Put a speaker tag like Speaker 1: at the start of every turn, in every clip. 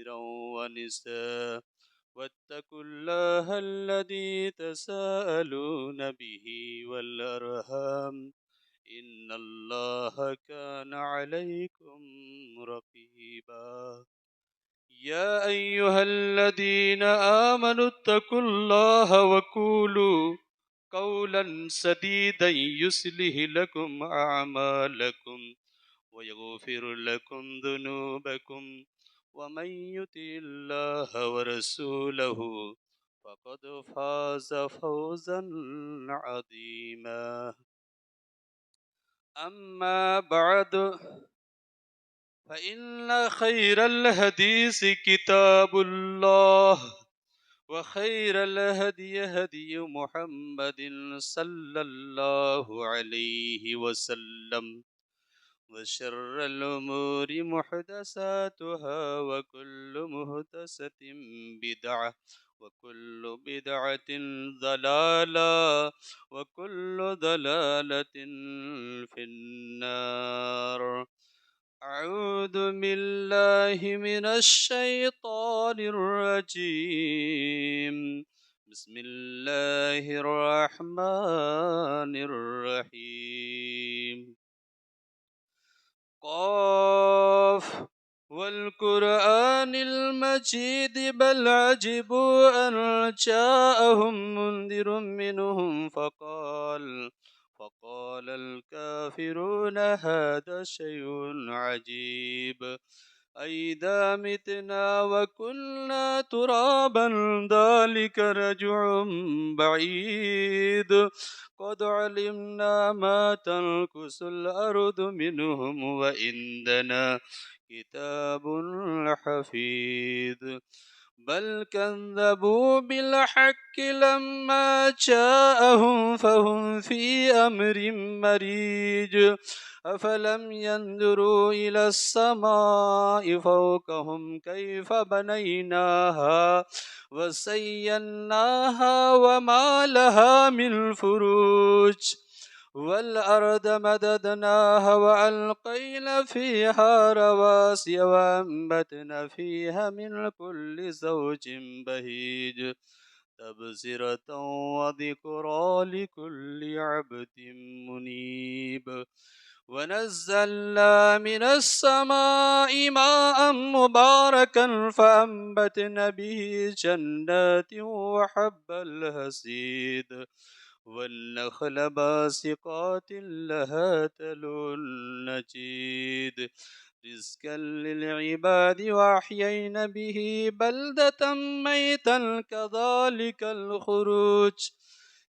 Speaker 1: كثيرا ونساء واتقوا الله الذي تساءلون به والأرحام إن الله كان عليكم رقيبا يا أيها الذين آمنوا اتقوا الله وقولوا قولا سديدا يصلح لكم أعمالكم ويغفر لكم ذنوبكم ومن يطع الله ورسوله فقد فاز فوزا عظيما أما بعد فإن خير الحديث كتاب الله وخير الهدي هدي محمد صلى الله عليه وسلم وشر الأمور محدثاتها وكل محدثة بدعة وكل بدعة ضلالة وكل ضلالة في النار أعوذ بالله من الشيطان الرجيم بسم الله الرحمن الرحيم قاف والقرآن المجيد بل عجبوا أن جاءهم منذر منهم فقال الكافرون هذا شيء عجيب أئذا متنا وكنا ترابا ذلك رجع بعيد قد علمنا ما تنقص الأرض منهم وعندنا كتاب حفيظ بل كذبوا بالحق لما جاءهم فهم في أمر مريج أفلم ينظروا إلى السماء فوقهم كيف بنيناها وزيناها وما لها من فروج والأرض مددناها وألقينا فيها رواسي وأنبتنا فيها من كل زوج بهيج تبصرة وذكرى لكل عبد منيب ونزلنا من السماء ماء مباركا فأنبتنا به جنات وحب الحصيد والنخل باسقات لها تلو نجيد رزقا للعباد وأحيينا به بلدة ميتا كذلك الخروج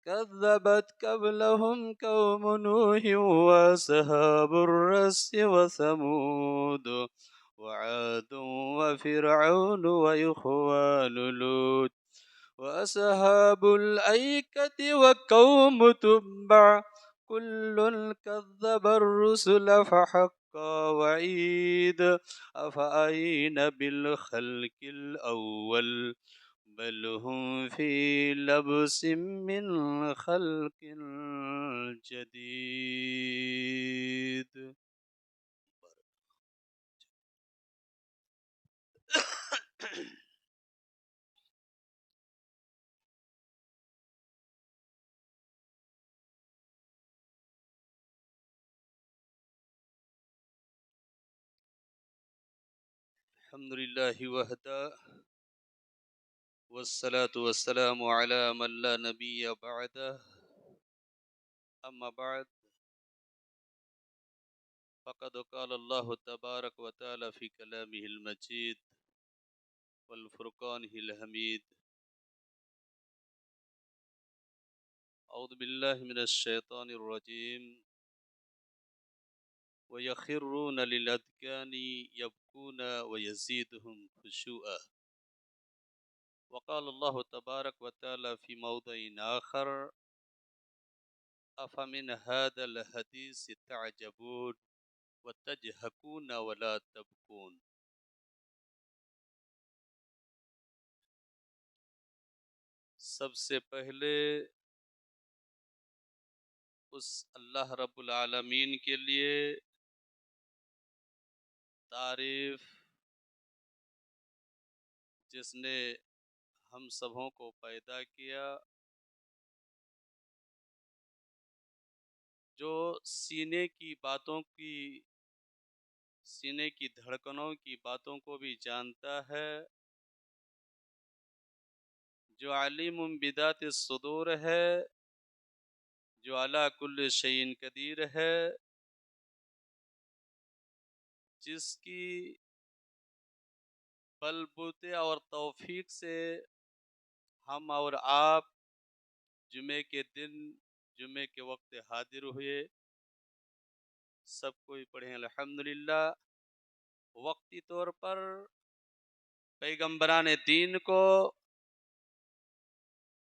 Speaker 1: كذبت قبلهم قوم نوح وأصحاب الرس وثمود وعاد وفرعون وإخوان لوط وأصحاب الأيكة وقوم تبع كل كذب الرسل فحق وعيد أفأينا بالخلق الأول بل هم في لبس من خلق جديد الحمد لله وحده والصلاة والسلام على من لا نبي بعده أما بعد فقد قال الله تبارك وتعالى في كلامه المجيد والفرقانه الحميد أعوذ بالله من الشيطان الرجيم ويخرون للأذقان يبكون ويزيدهم خشوعا وقال الله تبارك وتعالى في موضع آخر أفمن هذا الحديث تعجبون وتضحكون ولا تبكون سب سے پہلے اس اللہ رب العالمین کے لیے تعریف جس نے ہم سبوں کو پیدا کیا، جو سینے کی دھڑکنوں کی باتوں کو بھی جانتا ہے، جو علیم بذات الصدور ہے، جو علی کل شیء قدیر ہے، جس کی بل بوتے اور توفیق سے ہم اور آپ جمعے کے دن جمعے کے وقت حاضر ہوئے۔ سب کوئی پڑھیں الحمدللہ۔ وقتی طور پر پیغمبران دین کو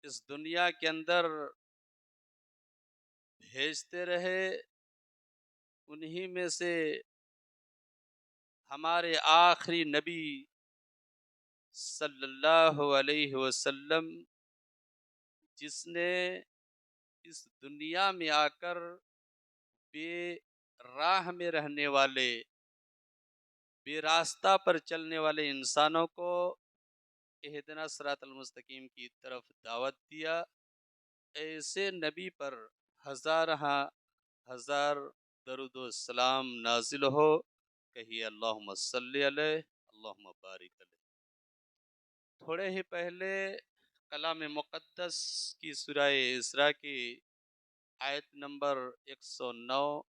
Speaker 1: اس دنیا کے اندر بھیجتے رہے، انہی میں سے ہمارے آخری نبی صلی اللہ علیہ وسلم، جس نے اس دنیا میں آ کر بے راہ میں رہنے والے، بے راستہ پر چلنے والے انسانوں کو اہدنا الصراط المستقیم کی طرف دعوت دیا۔ ایسے نبی پر ہزارہ ہزار درود و سلام نازل ہو۔ کہیے اللہم صلی علیہ، اللہم بارک علیہ۔ تھوڑے ہی پہلے کلام مقدس کی سورہ اسراء کی آیت نمبر 109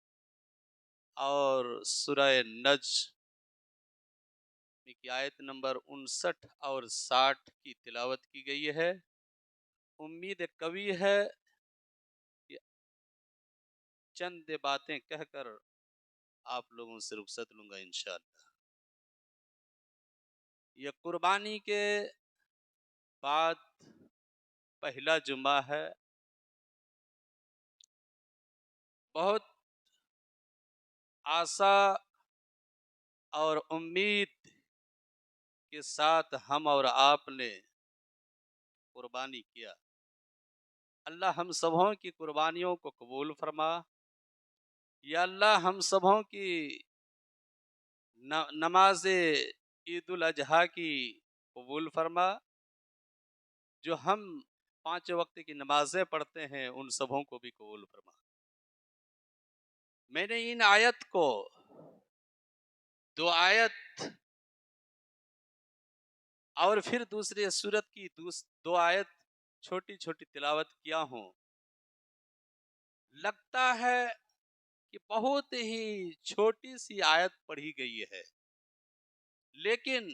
Speaker 1: اور سورہ نجم کی آیت نمبر 59 اور 60 کی تلاوت کی گئی ہے۔ امید قوی ہے کہ چند باتیں کہہ کر آپ لوگوں سے رخصت لوں گا انشاءاللہ۔ یہ قربانی کے بعد پہلا جمعہ ہے۔ بہت آسا اور امید کے ساتھ ہم اور آپ نے قربانی کیا۔ اللہ ہم سبوں کی قربانیوں کو قبول فرما۔ یا اللہ ہم سبوں کی نماز عید الاضحیٰ کی قبول فرما۔ جو ہم 5 وقت کی نمازیں پڑھتے ہیں ان سبوں کو بھی قبول فرما۔ میں نے ان آیت کو 2 آیت اور پھر دوسری سورت کی 2 آیت چھوٹی چھوٹی تلاوت کیا ہوں۔ لگتا ہے کہ بہت ہی چھوٹی سی آیت پڑھی گئی ہے، لیکن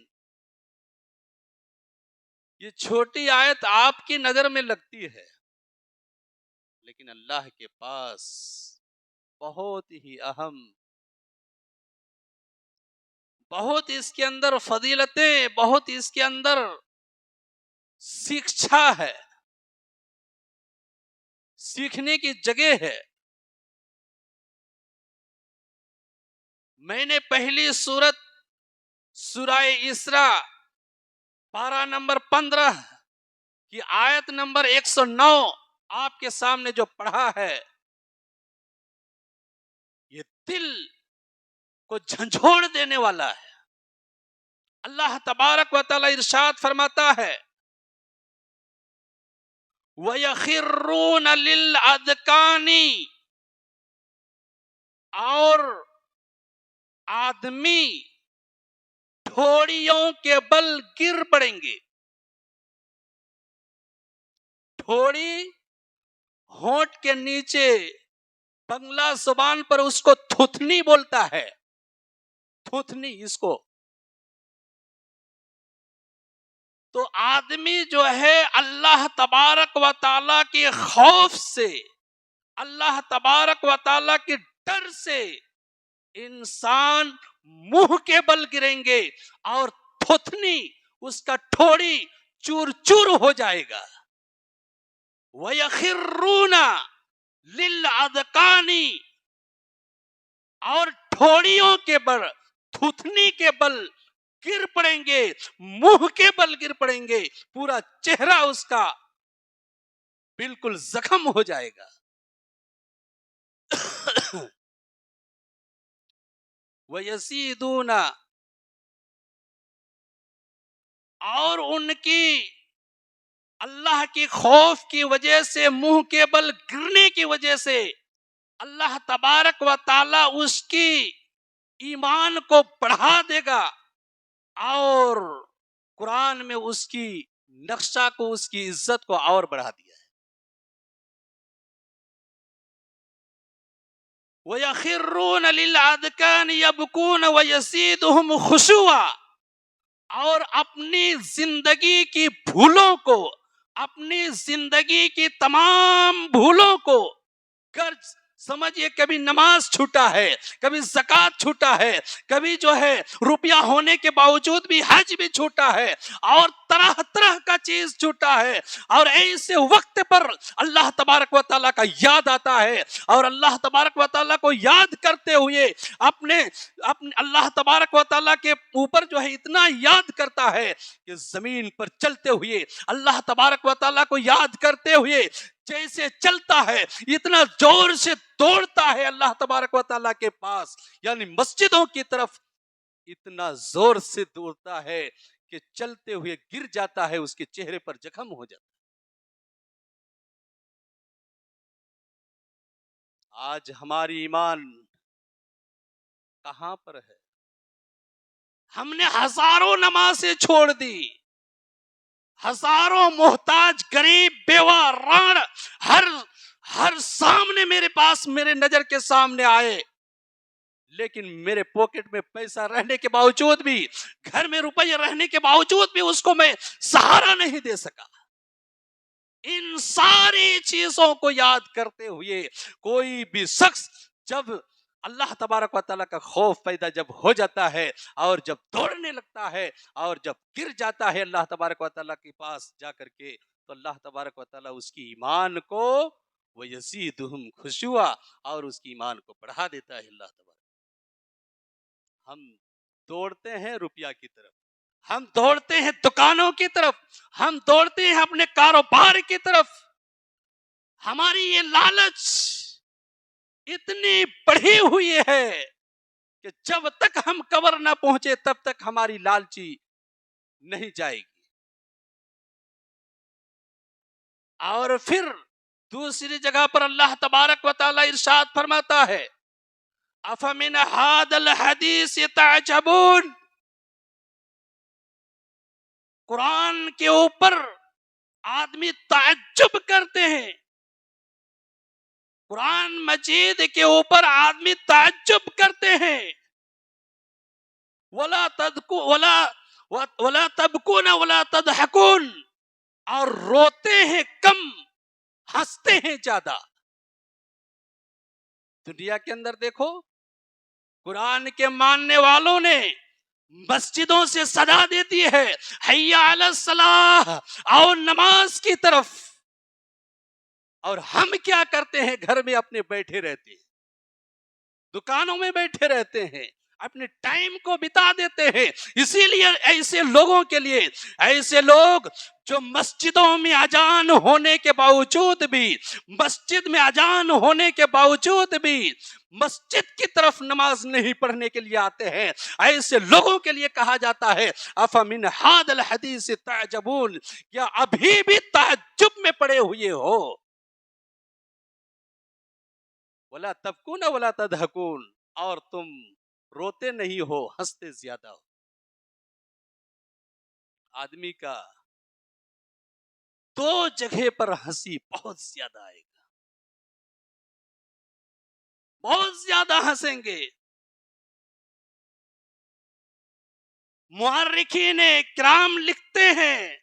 Speaker 1: یہ چھوٹی آیت آپ کی نظر میں لگتی ہے، لیکن اللہ کے پاس بہت ہی اہم، بہت اس کے اندر فضیلتیں، بہت اس کے اندر شکشا ہے، سیکھنے کی جگہ ہے۔ میں نے پہلی سورت سورہ اسراء پارہ نمبر 15 کی آیت نمبر 109 آپ کے سامنے جو پڑھا ہے، یہ دل کو جھنجھوڑ دینے والا ہے۔ اللہ تبارک و تعالی ارشاد فرماتا ہے وَيَخِرُّونَ لِلْأَذْقَانِ، اور آدمی ٹھوڑیوں کے بل گر پڑیں گے۔ ٹھوڑی ہونٹ کے نیچے، بنگلہ زبان پر اس کو تھوتنی بولتا ہے، تھوتنی اس کو۔ تو آدمی جو ہے اللہ تبارک و تعالی کے خوف سے، اللہ تبارک و تعالی کے ڈر سے انسان منہ کے بل گریں گے اور تھوتنی، اس کا ٹھوڑی چور چور ہو جائے گا۔ وَيَخِرُّونَ لِلْأَذْقَانِ، اور ٹھوڑیوں کے بل، تھوتنی کے بل گر پڑیں گے، منہ کے بل گر پڑیں گے، پورا چہرہ اس کا بالکل زخم ہو جائے گا۔ وَيَزِيدُونَ، اور ان کی اللہ کی خوف کی وجہ سے منہ کے بل گرنے کی وجہ سے اللہ تبارک و تعالی اس کی ایمان کو بڑھا دے گا، اور قرآن میں اس کی نقشہ کو، اس کی عزت کو اور بڑھا دیا ہے۔ وَيَخِرُّونَ لِلْأَذْقَانِ يَبْكُونَ وَيَزِيدُهُمْ خُشُوعًا، اور اپنی زندگی کی بھولوں کو، اپنی زندگی کی تمام بھولوں کو، قرض سمجھئے، کبھی نماز چھوٹا ہے، کبھی زکوٰۃ چھوٹا ہے، کبھی جو ہے روپیہ ہونے کے باوجود بھی حج بھی چھوٹا ہے، اور طرح طرح کا چیز چھوٹا ہے، اور ایسے وقت پر اللہ تبارک و تعالیٰ کا یاد آتا ہے، اور اللہ تبارک و تعالیٰ کو یاد کرتے ہوئے اپنے اللہ تبارک و تعالیٰ کے اوپر جو ہے اتنا یاد کرتا ہے کہ زمین پر چلتے ہوئے اللہ تبارک و تعالیٰ کو یاد کرتے ہوئے جیسے چلتا ہے، اتنا زور سے دوڑتا ہے اللہ تبارک و تعالیٰ کے پاس، یعنی مسجدوں کی طرف اتنا زور سے دوڑتا ہے کہ چلتے ہوئے گر جاتا ہے، اس کے چہرے پر زخم ہو جاتا ہے۔ آج ہماری ایمان کہاں پر ہے؟ ہم نے ہزاروں نمازیں چھوڑ دی، ہزاروں محتاج غریب بیوہ ران ہر سامنے میرے پاس، میرے نظر کے سامنے آئے، لیکن میرے پاکٹ میں پیسہ رہنے کے باوجود بھی، گھر میں روپیہ رہنے کے باوجود بھی اس کو میں سہارا نہیں دے سکا۔ ان ساری چیزوں کو یاد کرتے ہوئے کوئی بھی شخص جب اللہ تبارک و تعالیٰ کا خوف پیدا جب ہو جاتا ہے، اور جب دوڑنے لگتا ہے، اور جب گر جاتا ہے اللہ تبارک و تعالیٰ کے پاس جا کر کے، تو اللہ تبارک و تعالیٰ اس کی ایمان کو وَيَزِيدُهُمْ خُشُوعًا، اور اس کی ایمان کو بڑھا دیتا ہے اللہ تبارک۔ ہم دوڑتے ہیں روپیہ کی طرف، ہم دوڑتے ہیں دکانوں کی طرف، ہم دوڑتے ہیں اپنے کاروبار کی طرف، ہماری یہ لالچ اتنی بڑھی ہوئی ہے کہ جب تک ہم قبر نہ پہنچے تب تک ہماری لالچی نہیں جائے گی۔ اور پھر دوسری جگہ پر اللہ تبارک و تعالی ارشاد فرماتا ہے، أَفَمِنْ هَذَا الْحَدِيثِ تَعْجَبُونَ، قرآن کے اوپر آدمی تعجب کرتے ہیں، قرآن مجید کے اوپر آدمی تعجب کرتے ہیں۔ وَلَا تَبْكُونَ وَلَا تَضْحَكُونَ، اور روتے ہیں کم، ہنستے ہیں زیادہ۔ دنیا کے اندر دیکھو، قرآن کے ماننے والوں نے مسجدوں سے صدا دیتی ہے، حی علی الصلاۃ، آؤ نماز کی طرف، اور ہم کیا کرتے ہیں؟ گھر میں اپنے بیٹھے رہتے ہیں، دکانوں میں بیٹھے رہتے ہیں، اپنے ٹائم کو بتا دیتے ہیں۔ اسی لیے ایسے لوگوں کے لیے، ایسے لوگ جو مسجدوں میں اذان ہونے کے باوجود بھی، مسجد میں اذان ہونے کے باوجود بھی مسجد کی طرف نماز نہیں پڑھنے کے لیے آتے ہیں، ایسے لوگوں کے لیے کہا جاتا ہے افمن ھذا الحدیث تعجبون، کیا ابھی بھی تعجب میں پڑے ہوئے ہو؟ ولا تبکون ولا تضحکون، اور تم روتے نہیں ہو، ہنستے زیادہ ہو۔ آدمی کا دو جگہ پر ہنسی بہت زیادہ آئے گا، بہت زیادہ ہنسیں گے۔ مورخین کرام لکھتے ہیں،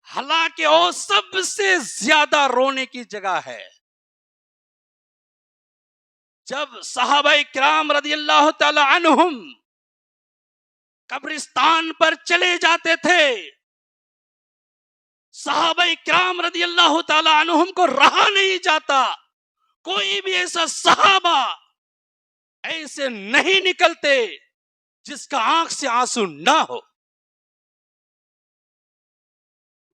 Speaker 1: حالانکہ وہ سب سے زیادہ رونے کی جگہ ہے۔ جب صحابہ کرام رضی اللہ تعالی عنہم قبرستان پر چلے جاتے تھے، صحابہ کرام رضی اللہ تعالی عنہم کو رہا نہیں جاتا، کوئی بھی ایسا صحابہ ایسے نہیں نکلتے جس کا آنکھ سے آنسو نہ ہو،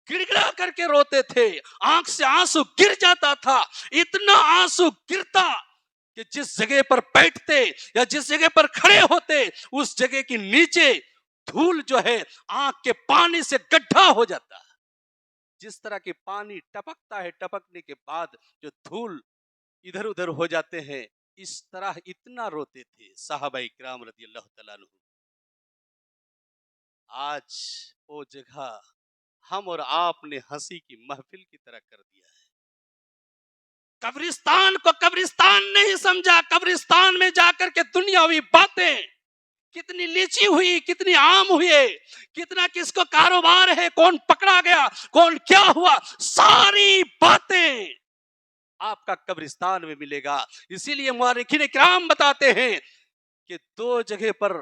Speaker 1: گڑ گڑا کر کے روتے تھے، آنکھ سے آنسو گر جاتا تھا، اتنا آنسو گرتا کہ جس جگہ پر بیٹھتے یا جس جگہ پر کھڑے ہوتے اس جگہ کے نیچے دھول جو ہے آنکھ کے پانی سے گڈھا ہو جاتا ہے. جس طرح کے پانی ٹپکتا ہے, ٹپکنے کے بعد جو دھول ادھر ادھر ہو جاتے ہیں, اس طرح اتنا روتے تھے صحابہ کرام رضی اللہ تعالیٰ عنہ. آج وہ جگہ ہم اور آپ نے ہنسی کی محفل کی طرح کر دیا ہے. قبرستان کو قبرستان نہیں سمجھا. قبرستان میں جا کر کے دنیاوی باتیں, کتنی لیچی ہوئی, کتنی آم ہوئے, کتنا کس کو کاروبار ہے, کون پکڑا گیا, کون کیا ہوا, ساری باتیں آپ کا قبرستان میں ملے گا. اسی لیے مورخین کرام بتاتے ہیں کہ دو جگہ پر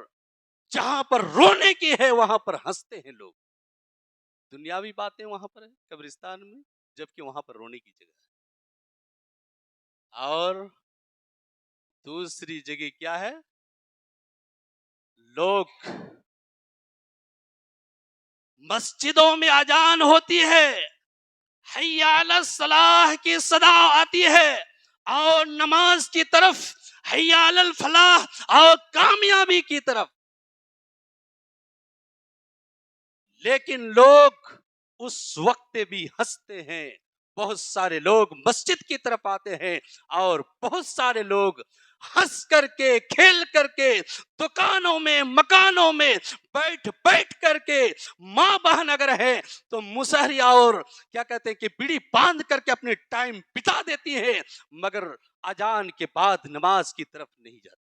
Speaker 1: جہاں پر رونے کی ہے وہاں پر ہنستے ہیں لوگ. دنیاوی باتیں وہاں پر ہے قبرستان میں, جبکہ وہاں پر رونے کی جگہ ہے. اور دوسری جگہ کیا ہے؟ لوگ مسجدوں میں اذان ہوتی ہے, حی علی الصلاح کی صدا آتی ہے, اور نماز کی طرف, حی علی الفلاح اور کامیابی کی طرف, لیکن لوگ اس وقت بھی ہنستے ہیں. بہت سارے لوگ مسجد کی طرف آتے ہیں اور بہت سارے لوگ ہنس کر کے, کھیل کر کے, دکانوں میں, مکانوں میں بیٹھ بیٹھ کر کے, ماں بہن اگر ہے تو مسہری اور کیا کہتے ہیں کہ بیڑی باندھ کر کے اپنے ٹائم بتا دیتی ہے, مگر اذان کے بعد نماز کی طرف نہیں جاتی.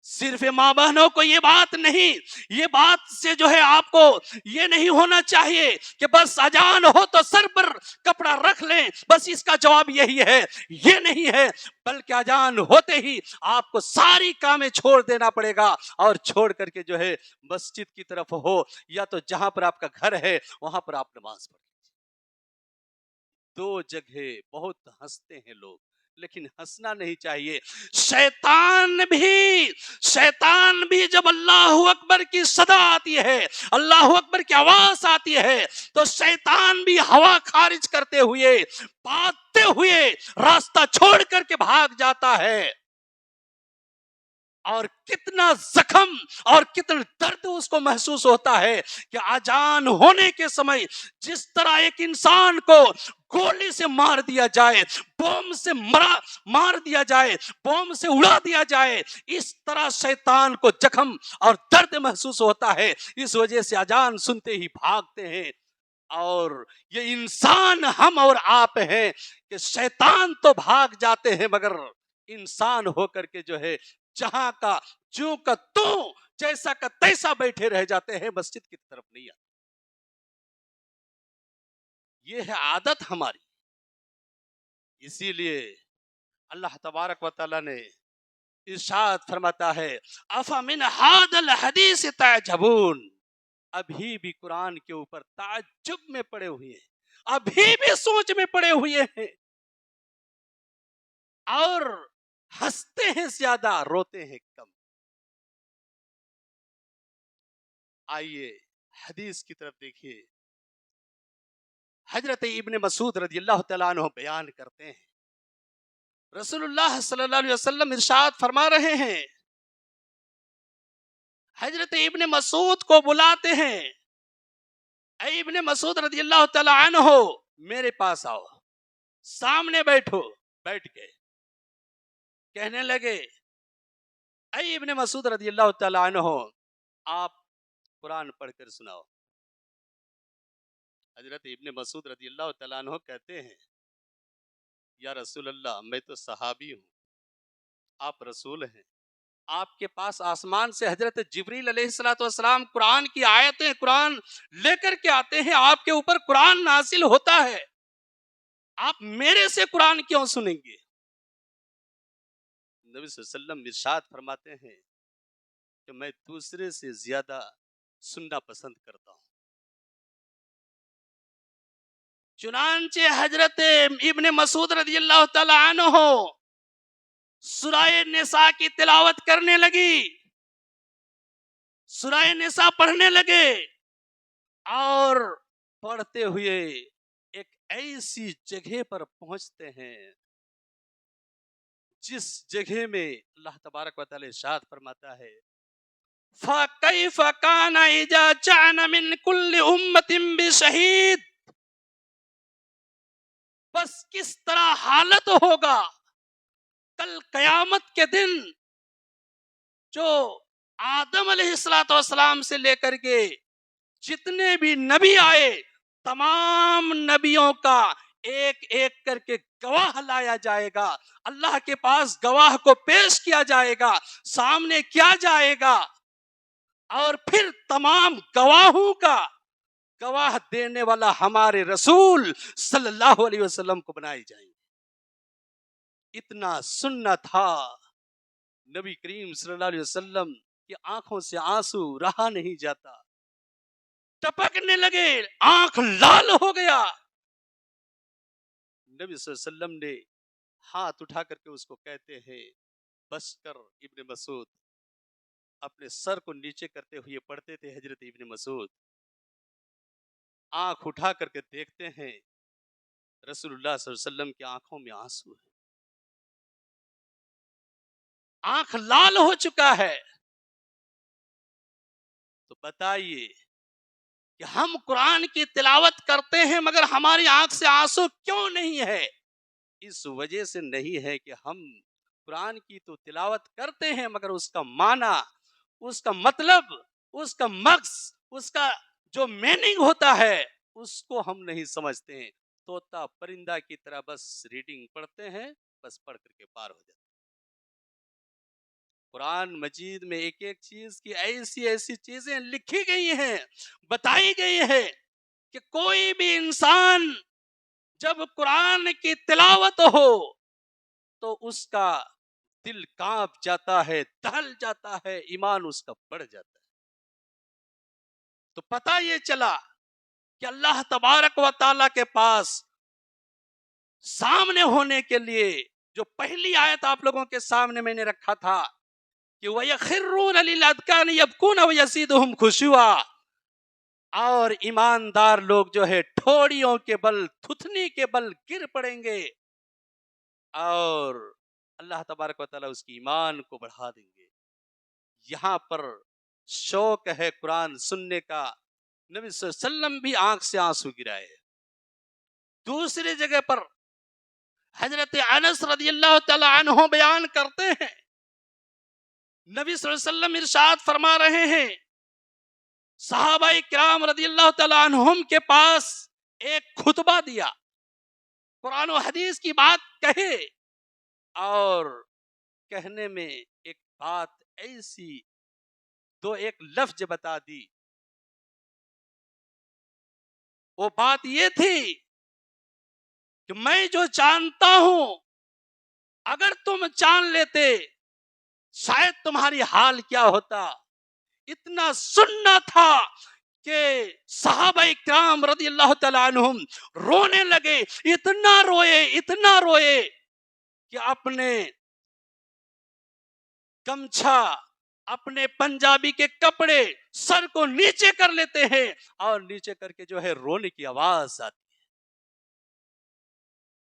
Speaker 1: صرف ماں بہنوں کو یہ بات نہیں, یہ بات سے جو ہے آپ کو یہ نہیں ہونا چاہیے کہ بس اذان ہو تو سر پر کپڑا رکھ لیں, بس اس کا جواب یہی ہے. یہ نہیں ہے, بلکہ اذان ہوتے ہی آپ کو ساری کامیں چھوڑ دینا پڑے گا, اور چھوڑ کر کے جو ہے مسجد کی طرف ہو یا تو جہاں پر آپ کا گھر ہے وہاں پر آپ نماز پڑھیں. دو جگہ بہت ہنستے ہیں لوگ, لیکن ہنسنا نہیں چاہیے. شیطان بھی جب اللہ اکبر کی صدا آتی ہے, اللہ اکبر کی آواز آتی ہے, تو شیطان بھی ہوا خارج کرتے ہوئے, بھاگتے ہوئے راستہ چھوڑ کر کے بھاگ جاتا ہے. اور کتنا زخم اور کتنا درد اس کو محسوس ہوتا ہے کہ اذان ہونے کے سمے جس طرح ایک انسان کو گولی سے مار دیا جائے, بوم سے مار دیا جائے, بوم سے اڑا دیا جائے, اس طرح شیطان کو زخم اور درد محسوس ہوتا ہے. اس وجہ سے اذان سنتے ہی بھاگتے ہیں. اور یہ انسان ہم اور آپ ہیں کہ شیطان تو بھاگ جاتے ہیں, مگر انسان ہو کر کے جو ہے جہاں کا جو کا تو جیسا کا تیسا بیٹھے رہ جاتے ہیں, مسجد کی طرف نہیں آتے. یہ ہے عادت ہماری. اسی لیے اللہ تبارک و تعالی نے ارشاد فرماتا ہے, افمن ھذا الحدیث تعجبون, ابھی بھی قرآن کے اوپر تعجب میں پڑے ہوئے ہیں, ابھی بھی سوچ میں پڑے ہوئے ہیں, اور ہنستے ہیں زیادہ, روتے ہیں کم. آئیے حدیث کی طرف دیکھیے. حضرت ابن مسعود رضی اللہ تعالیٰ عنہ بیان کرتے ہیں, رسول اللہ صلی اللہ علیہ وسلم ارشاد فرما رہے ہیں, حضرت ابن مسعود کو بلاتے ہیں, اے ابن مسعود رضی اللہ تعالیٰ عنہ میرے پاس آؤ, سامنے بیٹھو. بیٹھ گئے, کہنے لگے, اے ابن مسعود رضی اللہ تعالیٰ عنہ آپ قرآن پڑھ کر سناؤ. حضرت ابن مسعود رضی اللہ تعالیٰ عنہ کہتے ہیں, یا رسول اللہ, میں تو صحابی ہوں, آپ رسول ہیں, آپ کے پاس آسمان سے حضرت جبریل علیہ السلام قرآن کی آیتیں, قرآن لے کر کے آتے ہیں, آپ کے اوپر قرآن نازل ہوتا ہے, آپ میرے سے قرآن کیوں سنیں گے؟ نبی صلی اللہ علیہ وسلم ارشاد فرماتے ہیں کہ میں دوسرے سے زیادہ سننا پسند کرتا ہوں. چنانچہ حضرت ابن مسعود رضی اللہ تعالی عنہ سورہ نساء کی تلاوت کرنے لگی, سورہ نساء پڑھنے لگے, اور پڑھتے ہوئے ایک ایسی جگہ پر پہنچتے ہیں جس جگہ میں اللہ تبارک و تعالی ارشاد فرماتا ہے, فَكَيْفَ كَانَ إِذَا جَعْنَ مِنْ كُلِّ أُمَّةٍ بِشَهِيدٍ، بس کس طرح حالت ہوگا کل قیامت کے دن، جو آدم علیہ السلام سے لے کر کے جتنے بھی نبی آئے، تمام نبیوں کا ایک ایک کر کے گواہ لایا جائے گا، اللہ کے پاس گواہ کو پیش کیا جائے گا، سامنے کیا جائے گا، اور پھر تمام گواہوں کا گواہ دینے والا ہمارے رسول صلی اللہ علیہ وسلم کو بنائے جائیں گے۔ اتنا سننا تھا نبی کریم صلی اللہ علیہ وسلم کی آنکھوں سے آنسو رہا نہیں جاتا، ٹپکنے لگے، آنکھ لال ہو گیا۔ نبی صلی اللہ علیہ وسلم نے ہاتھ اٹھا کر کے اس کو کہتے ہیں، بس کر ابن مسعود، اپنے سر کو نیچے کرتے ہوئے پڑھتے تھے حضرت ابن مسعود، آنکھ اٹھا کر کے دیکھتے ہیں رسول اللہ صلی اللہ علیہ وسلم کی آنکھوں میں آنسو ہے، آنکھ لال ہو چکا ہے۔ تو بتائیے کہ ہم قرآن کی تلاوت کرتے ہیں مگر ہماری آنکھ سے آنسو کیوں نہیں ہے؟ اس وجہ سے نہیں ہے کہ ہم قرآن کی تو تلاوت کرتے ہیں مگر اس کا معنی، اس کا مطلب، اس کا مقصد، اس کا جو میننگ ہوتا ہے اس کو ہم نہیں سمجھتے ہیں، طوطا پرندہ کی طرح بس ریڈنگ پڑھتے ہیں، بس پڑھ کر کے پار ہو جاتے ہیں۔ قرآن مجید میں ایک ایک چیز کی ایسی ایسی چیزیں لکھی گئی ہیں، بتائی گئی ہے کہ کوئی بھی انسان جب قرآن کی تلاوت ہو تو اس کا دل کانپ جاتا ہے، دہل جاتا ہے، ایمان اس کا بڑھ جاتا ہے۔ تو پتہ یہ چلا کہ اللہ تبارک و تعالیٰ کے پاس سامنے ہونے کے لیے جو پہلی آیت آپ لوگوں کے سامنے میں نے رکھا تھا کہ وَيَخِرُّونَ لِلْأَذْقَانِ يَبْكُونَ وَيَزِيدُهُمْ خُشُوعًا، اور ایماندار لوگ جو ہے ٹھوڑیوں کے بل، تھتنی کے بل گر پڑیں گے، اور اللہ تبارک و تعالیٰ اس کی ایمان کو بڑھا دیں گے۔ یہاں پر شوق ہے قرآن سننے کا، نبی صلی اللہ علیہ وسلم بھی آنکھ سے آنسو گرائے۔ دوسری جگہ پر حضرت انس رضی اللہ تعالی عنہ بیان کرتے ہیں، نبی صلی اللہ علیہ وسلم ارشاد فرما رہے ہیں، صحابہ کرام رضی اللہ تعالی عنہم کے پاس ایک خطبہ دیا، قرآن و حدیث کی بات کہے، اور کہنے میں ایک بات ایسی ایک لفظ بتا دی، وہ بات یہ تھی کہ میں جو جانتا ہوں اگر تم جان لیتے شاید تمہاری حال کیا ہوتا۔ اتنا سننا تھا کہ صحابہ کرام رضی اللہ تعالیٰ عنہم رونے لگے، اتنا روئے کہ اپنے گمچھا، اپنے پنجابی کے کپڑے سر کو نیچے کر لیتے ہیں اور نیچے کر کے جو ہے رونے کی آواز آتی ہے۔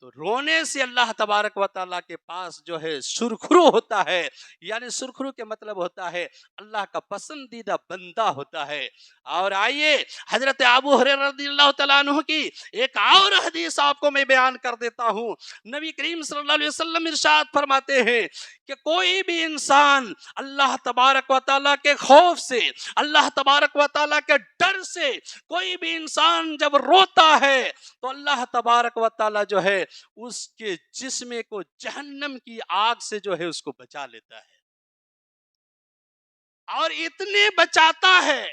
Speaker 1: تو رونے سے اللہ تبارک و تعالیٰ کے پاس جو ہے سرخرو ہوتا ہے، یعنی سرخرو کے مطلب ہوتا ہے اللہ کا پسندیدہ بندہ ہوتا ہے۔ اور آئیے حضرت ابو ہریرہ رضی اللہ تعالیٰ عنہ کی ایک اور حدیث آپ کو میں بیان کر دیتا ہوں۔ نبی کریم صلی اللہ علیہ وسلم ارشاد فرماتے ہیں کہ کوئی بھی انسان اللہ تبارک و تعالیٰ کے خوف سے، اللہ تبارک و تعالیٰ کے ڈر سے کوئی بھی انسان جب روتا ہے تو اللہ تبارک و تعالیٰ جو ہے اس کے جسم کو جہنم کی آگ سے جو ہے اس کو بچا لیتا ہے، اور اتنے بچاتا ہے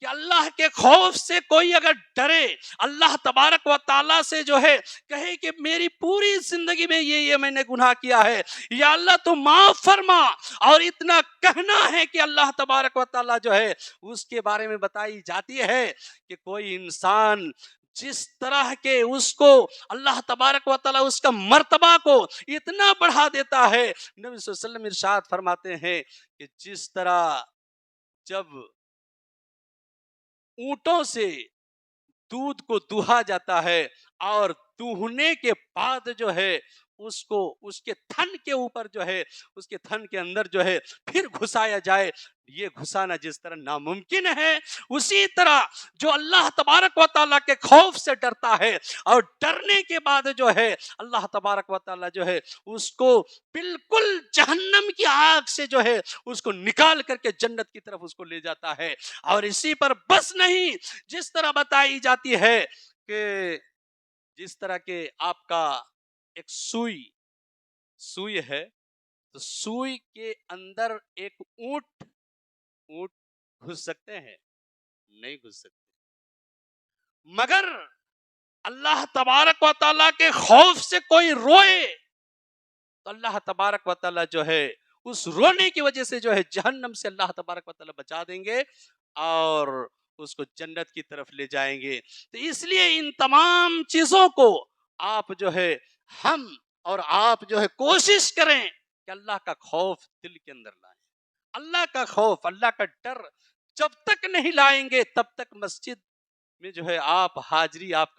Speaker 1: کہ اللہ کے خوف سے کوئی اگر ڈرے، اللہ تبارک و تعالیٰ سے جو ہے کہے کہ میری پوری زندگی میں یہ میں نے گناہ کیا ہے، یا اللہ تو معاف فرما، اور اتنا کہنا ہے کہ اللہ تبارک و تعالیٰ جو ہے اس کے بارے میں بتائی جاتی ہے کہ کوئی انسان جس طرح کے اس کو اللہ تبارک و تعالیٰ اس کا مرتبہ کو اتنا بڑھا دیتا ہے، نبی صلی اللہ علیہ وسلم ارشاد فرماتے ہیں کہ جس طرح جب اونٹوں سے دودھ کو دوہا جاتا ہے اور دوہنے کے بعد جو ہے اس کو اس کے تھن کے اوپر جو ہے اس کے تھن کے اندر جو ہے پھر گھسایا جائے، یہ گھسانا جس طرح ناممکن ہے، اسی طرح جو اللہ تبارک و تعالیٰ کے خوف سے ڈرتا ہے اور ڈرنے کے بعد جو ہے اللہ تبارک و تعالیٰ جو ہے اس کو بالکل جہنم کی آگ سے جو ہے اس کو نکال کر کے جنت کی طرف اس کو لے جاتا ہے۔ اور اسی پر بس نہیں، جس طرح بتائی جاتی ہے کہ جس طرح کہ آپ کا ایک سوئی ہے، تو سوئی کے اندر ایک اونٹ گھس سکتے ہیں؟ نہیں گھس سکتے، مگر اللہ تبارک و تعالیٰ کے خوف سے کوئی روئے تو اللہ تبارک و تعالیٰ جو ہے اس رونے کی وجہ سے جو ہے جہنم سے اللہ تبارک و تعالیٰ بچا دیں گے اور اس کو جنت کی طرف لے جائیں گے۔ تو اس لیے ان تمام چیزوں کو آپ جو ہے ہم اور آپ جو ہے کوشش کریں کہ اللہ کا خوف دل کے اندر لائیں۔ اللہ کا خوف، اللہ کا ڈر جب تک نہیں لائیں گے تب تک مسجد میں جو ہے آپ کا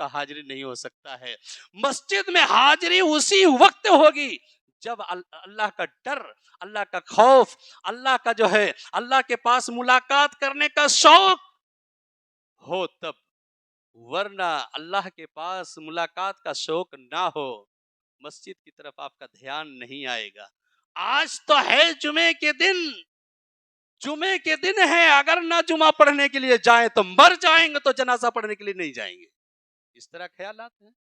Speaker 1: حاضری نہیں ہو سکتا ہے۔ مسجد میں حاضری اسی وقت ہوگی جب اللہ کا ڈر، اللہ کا خوف، اللہ کا جو ہے اللہ کے پاس ملاقات کرنے کا شوق ہو تب، ورنہ اللہ کے پاس ملاقات کا شوق نہ ہو مسجد کی طرف آپ کا دھیان نہیں آئے گا۔ آج تو ہے جمعے کے دن ہے، اگر نہ جمعہ پڑھنے کے لیے جائیں تو مر جائیں گے، تو جنازہ پڑھنے کے لیے نہیں جائیں گے۔ اس طرح خیالات ہیں،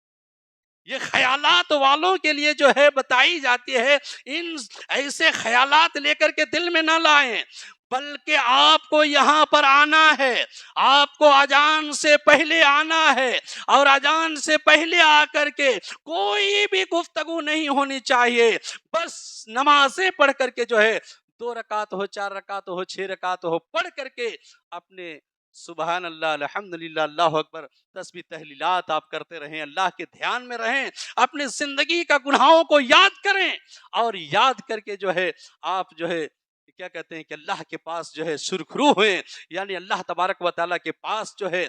Speaker 1: یہ خیالات والوں کے لیے جو ہے بتائی جاتی ہے، ان ایسے خیالات لے کر کے دل میں نہ لائیں، بلکہ آپ کو یہاں پر آنا ہے، آپ کو اذان سے پہلے آنا ہے، اور اذان سے پہلے آ کر کے کوئی بھی گفتگو نہیں ہونی چاہیے، بس نمازیں پڑھ کر کے جو ہے 2 رکعت ہو، 4 رکعت ہو، 6 رکعت ہو، پڑھ کر کے اپنے سبحان اللہ، الحمدللہ، اللہ اکبر، تسبیح تحلیلات آپ کرتے رہیں، اللہ کے دھیان میں رہیں، اپنی زندگی کا گناہوں کو یاد کریں، اور یاد کر کے جو ہے آپ جو ہے کیا کہتے ہیں کہ اللہ کے پاس جو ہے سرخرو ہوئیں، یعنی اللہ تبارک و تعالیٰ کے پاس جو ہے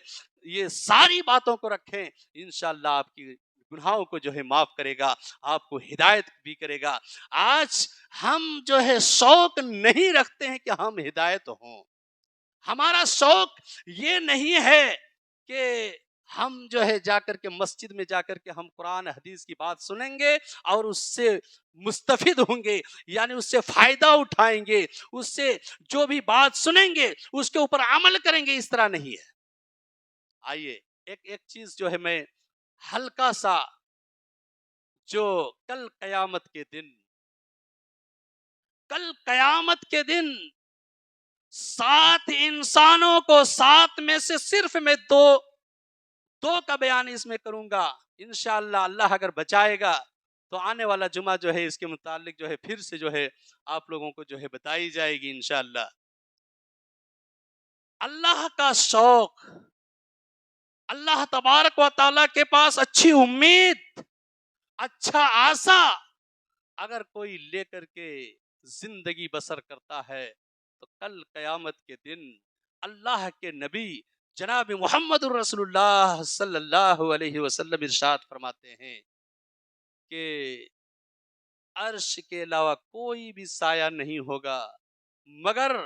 Speaker 1: یہ ساری باتوں کو رکھیں، انشاءاللہ آپ کی گناہوں کو جو ہے معاف کرے گا، آپ کو ہدایت بھی کرے گا۔ آج ہم جو ہے شوق نہیں رکھتے ہیں کہ ہم ہدایت ہوں، ہمارا شوق یہ نہیں ہے کہ ہم جو ہے جا کر کے مسجد میں جا کر کے ہم قرآن حدیث کی بات سنیں گے اور اس سے مستفید ہوں گے، یعنی اس سے فائدہ اٹھائیں گے، اس سے جو بھی بات سنیں گے اس کے اوپر عمل کریں گے، اس طرح نہیں ہے۔ آئیے ایک چیز جو ہے میں ہلکا سا، جو کل قیامت کے دن 7 انسانوں کو، 7 میں سے صرف میں دو کا بیان اس میں کروں گا، انشاءاللہ اللہ اگر بچائے گا تو آنے والا جمعہ جو ہے اس کے متعلق جو ہے پھر سے جو ہے آپ لوگوں کو جو ہے بتائی جائے گی انشاءاللہ۔ اللہ کا شوق، اللہ تبارک و تعالیٰ کے پاس اچھی امید، اچھا آسا اگر کوئی لے کر کے زندگی بسر کرتا ہے تو کل قیامت کے دن اللہ کے نبی جناب محمد الرسول اللہ صلی اللہ علیہ وسلم ارشاد فرماتے ہیں کہ عرش کے علاوہ کوئی بھی سایہ نہیں ہوگا مگر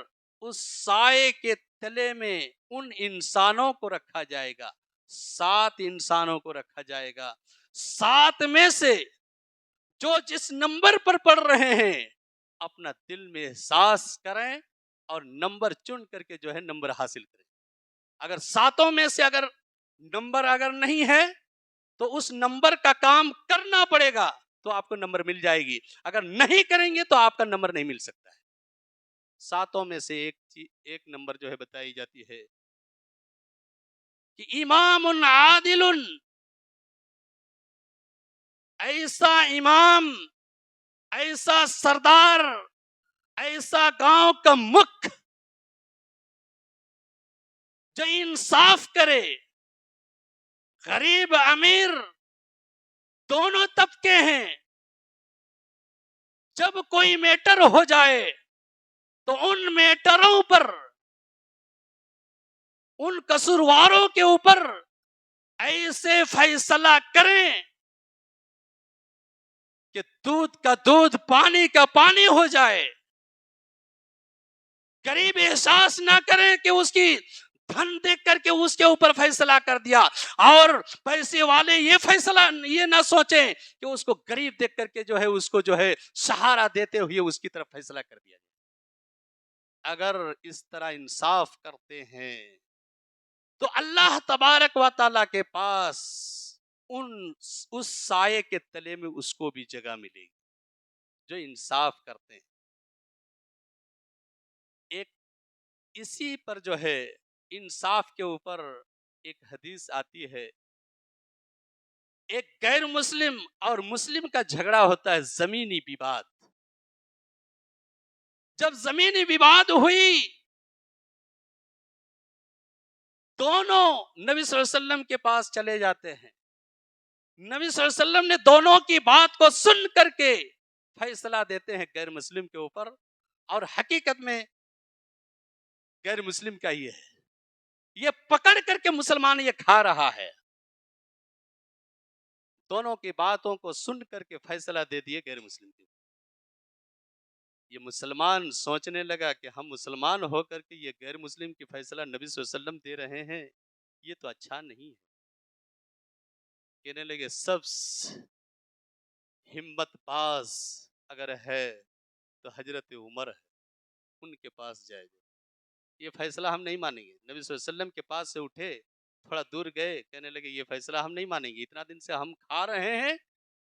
Speaker 1: اس سائے کے تلے میں ان انسانوں کو رکھا جائے گا، 7 انسانوں کو رکھا جائے گا، 7 میں سے جو جس نمبر پر پڑھ رہے ہیں اپنا دل میں احساس کریں اور نمبر چن کر کے جو ہے نمبر حاصل کریں۔ اگر 7 میں سے اگر نمبر اگر نہیں ہے تو اس نمبر کا کام کرنا پڑے گا تو آپ کو نمبر مل جائے گی، اگر نہیں کریں گے تو آپ کا نمبر نہیں مل سکتا ہے۔ 7 میں سے ایک نمبر جو ہے بتائی جاتی ہے کہ امام عادل، ایسا امام، ایسا سردار، ایسا گاؤں کا مکھ جو انصاف کرے، غریب امیر دونوں طبقے ہیں، جب کوئی میٹر ہو جائے تو ان میٹروں پر، ان قصورواروں کے اوپر ایسے فیصلہ کریں کہ دودھ کا دودھ، پانی کا پانی ہو جائے۔ غریب احساس نہ کریں کہ اس کی دھن دیکھ کر کے اس کے اوپر فیصلہ کر دیا، اور پیسے والے یہ فیصلہ یہ نہ سوچیں کہ اس کو غریب دیکھ کر کے جو ہے اس کو جو ہے سہارا دیتے ہوئے اس کی طرف فیصلہ کر دیا جائے۔ اگر اس طرح انصاف کرتے ہیں تو اللہ تبارک و تعالیٰ کے پاس اس سائے کے تلے میں اس کو بھی جگہ ملے گی جو انصاف کرتے ہیں۔ ایک اسی پر جو ہے انصاف کے اوپر ایک حدیث آتی ہے، ایک غیر مسلم اور مسلم کا جھگڑا ہوتا ہے، زمینی وواد۔ جب زمینی وواد ہوئی، دونوں نبی صلی اللہ علیہ وسلم کے پاس چلے جاتے ہیں، نبی صلی اللہ علیہ وسلم نے دونوں کی بات کو سن کر کے فیصلہ دیتے ہیں غیر مسلم کے اوپر، اور حقیقت میں غیر مسلم کا یہ ہے، یہ پکڑ کر کے مسلمان یہ کھا رہا ہے۔ دونوں کی باتوں کو سن کر کے فیصلہ دے دیے غیر مسلم کے۔ یہ مسلمان سوچنے لگا کہ ہم مسلمان ہو کر کے یہ غیر مسلم کی فیصلہ نبی صلی اللہ علیہ وسلم دے رہے ہیں، یہ تو اچھا نہیں ہے۔ کہنے لگے سب ہمت باز اگر ہے تو حضرت عمر ہے، ان کے پاس جائے گا، یہ فیصلہ ہم نہیں مانیں گے۔ نبی صلی اللہ علیہ وسلم کے پاس سے اٹھے، تھوڑا دور گئے، کہنے لگے یہ فیصلہ ہم نہیں مانیں گے، اتنا دن سے ہم کھا رہے ہیں،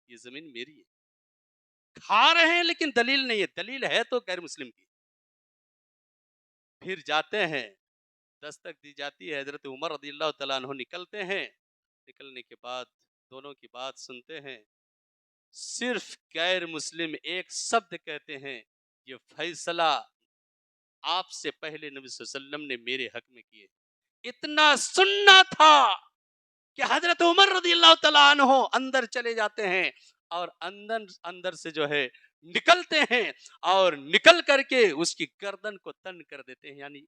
Speaker 1: یہ زمین میری ہے، کھا رہے ہیں لیکن دلیل نہیں ہے، دلیل ہے تو غیر مسلم کی۔ پھر جاتے ہیں، دستک دی جاتی ہے، حضرت عمر رضی اللہ تعالیٰ عنہ نکلتے ہیں، نکلنے کے بعد دونوں کی بات سنتے ہیں، صرف غیر مسلم ایک شبد کہتے ہیں، یہ فیصلہ آپ سے پہلے نبی صلی اللہ علیہ وسلم نے میرے حق میں کیے۔ اتنا سننا تھا کہ حضرت عمر رضی اللہ تعالیٰ عنہ اندر چلے جاتے ہیں، اور اندر سے جو ہے نکلتے ہیں، اور نکل کر کے اس کی گردن کو تن کر دیتے ہیں، یعنی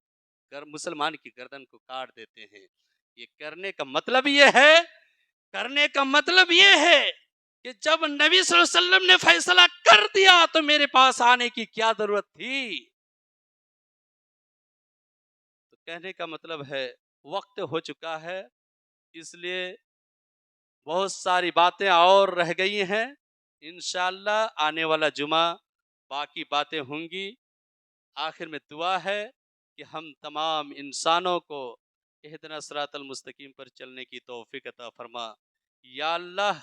Speaker 1: مسلمان کی گردن کو کاٹ دیتے ہیں۔ یہ کرنے کا مطلب یہ ہے کہ جب نبی صلی اللہ علیہ وسلم نے فیصلہ کر دیا تو میرے پاس آنے کی کیا ضرورت تھی؟ تو کہنے کا مطلب ہے وقت ہو چکا ہے، اس لیے بہت ساری باتیں اور رہ گئی ہیں، انشاءاللہ آنے والا جمعہ باقی باتیں ہوں گی۔ آخر میں دعا ہے کہ ہم تمام انسانوں کو اہدنا الصراط المستقیم پر چلنے کی توفیق عطا فرما۔ یا اللہ،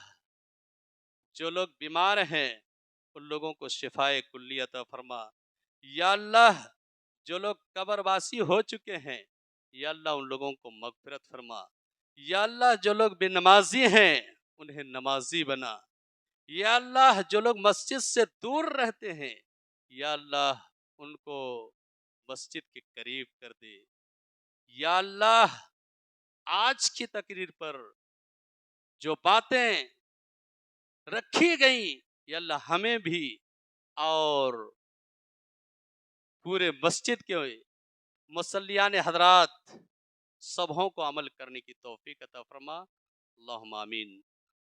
Speaker 1: جو لوگ بیمار ہیں ان لوگوں کو شفائے کلی عطا فرما۔ یا اللہ، جو لوگ قبر واسی ہو چکے ہیں، یا اللہ ان لوگوں کو مغفرت فرما۔ یا اللہ، جو لوگ بے نمازی ہیں انہیں نمازی بنا۔ یا اللہ، جو لوگ مسجد سے دور رہتے ہیں، یا اللہ ان کو مسجد کے قریب کر دے۔ یا اللہ، آج کی تقریر پر جو باتیں رکھی گئیں، یا اللہ ہمیں بھی اور پورے مسجد کے مصلیان حضرات سبھوں کو عمل کرنے کی توفیق عطا فرما۔ اللہم آمین۔